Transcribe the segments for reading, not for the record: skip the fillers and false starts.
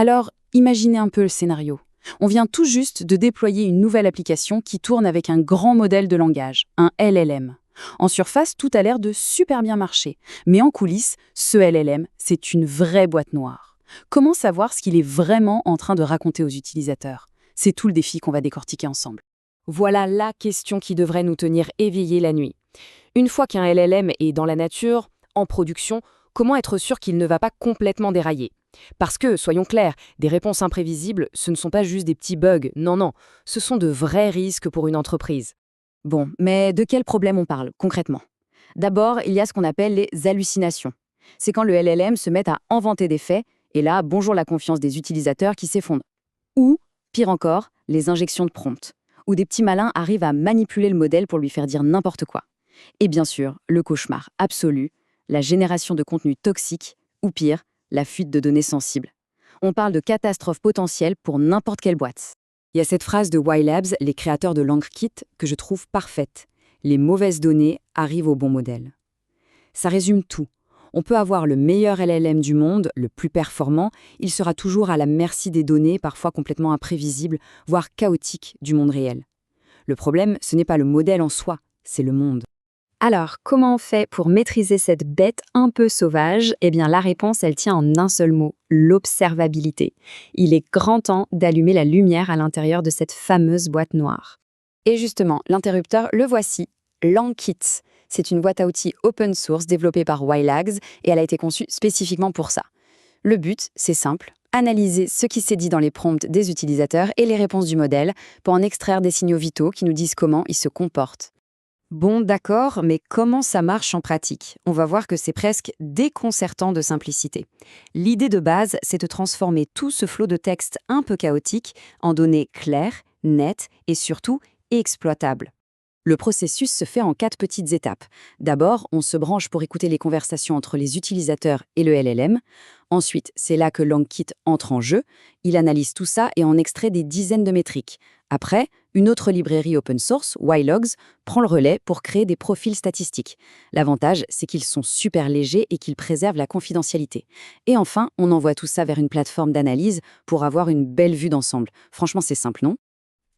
Alors, imaginez un peu le scénario. On vient tout juste de déployer une nouvelle application qui tourne avec un grand modèle de langage, un LLM. En surface, tout a l'air de super bien marcher. Mais en coulisses, ce LLM, c'est une vraie boîte noire. Comment savoir ce qu'il est vraiment en train de raconter aux utilisateurs? C'est tout le défi qu'on va décortiquer ensemble. Voilà la question qui devrait nous tenir éveillés la nuit. Une fois qu'un LLM est dans la nature, en production, comment être sûr qu'il ne va pas complètement dérailler? Parce que, soyons clairs, des réponses imprévisibles, ce ne sont pas juste des petits bugs, non, ce sont de vrais risques pour une entreprise. Bon, mais de quel problème on parle, concrètement? D'abord, il y a ce qu'on appelle les hallucinations. C'est quand le LLM se met à inventer des faits, et là, bonjour la confiance des utilisateurs qui s'effondre. Ou, pire encore, les injections de prompts, où des petits malins arrivent à manipuler le modèle pour lui faire dire n'importe quoi. Et bien sûr, le cauchemar absolu, la génération de contenu toxique, ou pire, la fuite de données sensibles. On parle de catastrophe potentielle pour n'importe quelle boîte. Il y a cette phrase de Y Labs, les créateurs de LangKit, que je trouve parfaite. Les mauvaises données arrivent au bon modèle. Ça résume tout. On peut avoir le meilleur LLM du monde, le plus performant, il sera toujours à la merci des données, parfois complètement imprévisibles, voire chaotiques du monde réel. Le problème, ce n'est pas le modèle en soi, c'est le monde. Alors, comment on fait pour maîtriser cette bête un peu sauvage? Eh bien, la réponse, elle tient en un seul mot, l'observabilité. Il est grand temps d'allumer la lumière à l'intérieur de cette fameuse boîte noire. Et justement, l'interrupteur, le voici, LangKit. C'est une boîte à outils open source développée par YLabs et elle a été conçue spécifiquement pour ça. Le but, c'est simple, analyser ce qui s'est dit dans les prompts des utilisateurs et les réponses du modèle pour en extraire des signaux vitaux qui nous disent comment ils se comportent. Bon, d'accord, mais comment ça marche en pratique? On va voir que c'est presque déconcertant de simplicité. L'idée de base, c'est de transformer tout ce flot de texte un peu chaotique en données claires, nettes et surtout exploitables. Le processus se fait en 4 petites étapes. D'abord, on se branche pour écouter les conversations entre les utilisateurs et le LLM. Ensuite, c'est là que LangKit entre en jeu. Il analyse tout ça et en extrait des dizaines de métriques. Après, une autre librairie open source, YLogs, prend le relais pour créer des profils statistiques. L'avantage, c'est qu'ils sont super légers et qu'ils préservent la confidentialité. Et enfin, on envoie tout ça vers une plateforme d'analyse pour avoir une belle vue d'ensemble. Franchement, c'est simple, non?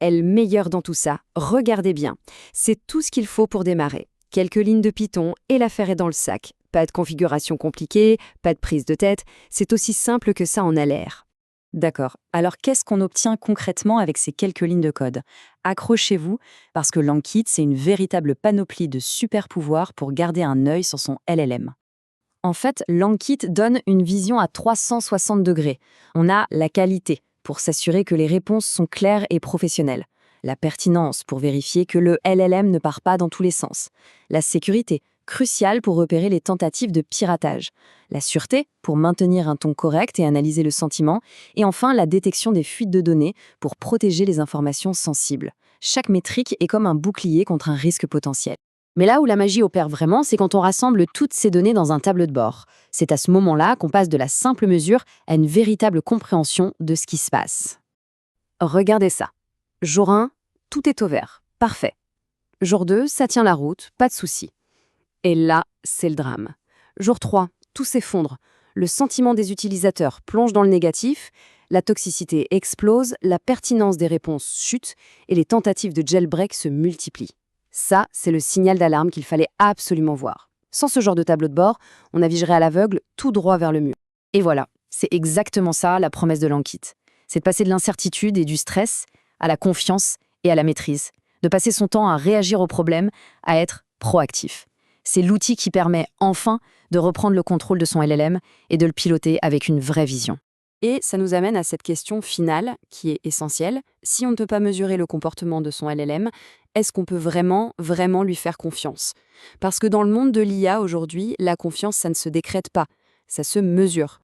Et le meilleur dans tout ça, regardez bien, c'est tout ce qu'il faut pour démarrer. Quelques lignes de Python et l'affaire est dans le sac. Pas de configuration compliquée, pas de prise de tête, c'est aussi simple que ça en a l'air. D'accord. Alors, qu'est-ce qu'on obtient concrètement avec ces quelques lignes de code? Accrochez-vous, parce que LangKit, c'est une véritable panoplie de super pouvoirs pour garder un œil sur son LLM. En fait, LangKit donne une vision à 360 degrés. On a la qualité, pour s'assurer que les réponses sont claires et professionnelles. La pertinence, pour vérifier que le LLM ne part pas dans tous les sens. La sécurité, cruciale pour repérer les tentatives de piratage. La sûreté, pour maintenir un ton correct et analyser le sentiment. Et enfin, la détection des fuites de données, pour protéger les informations sensibles. Chaque métrique est comme un bouclier contre un risque potentiel. Mais là où la magie opère vraiment, c'est quand on rassemble toutes ces données dans un tableau de bord. C'est à ce moment-là qu'on passe de la simple mesure à une véritable compréhension de ce qui se passe. Regardez ça. Jour 1, tout est au vert. Parfait. Jour 2, ça tient la route, pas de souci. Et là, c'est le drame. Jour 3, tout s'effondre. Le sentiment des utilisateurs plonge dans le négatif, la toxicité explose, la pertinence des réponses chute et les tentatives de jailbreak se multiplient. Ça, c'est le signal d'alarme qu'il fallait absolument voir. Sans ce genre de tableau de bord, on navigerait à l'aveugle tout droit vers le mur. Et voilà, c'est exactement ça la promesse de LangKit. C'est de passer de l'incertitude et du stress à la confiance et à la maîtrise. De passer son temps à réagir aux problèmes, à être proactif. C'est l'outil qui permet enfin de reprendre le contrôle de son LLM et de le piloter avec une vraie vision. Et ça nous amène à cette question finale, qui est essentielle. Si on ne peut pas mesurer le comportement de son LLM, est-ce qu'on peut vraiment lui faire confiance? Parce que dans le monde de l'IA aujourd'hui, la confiance, ça ne se décrète pas, ça se mesure.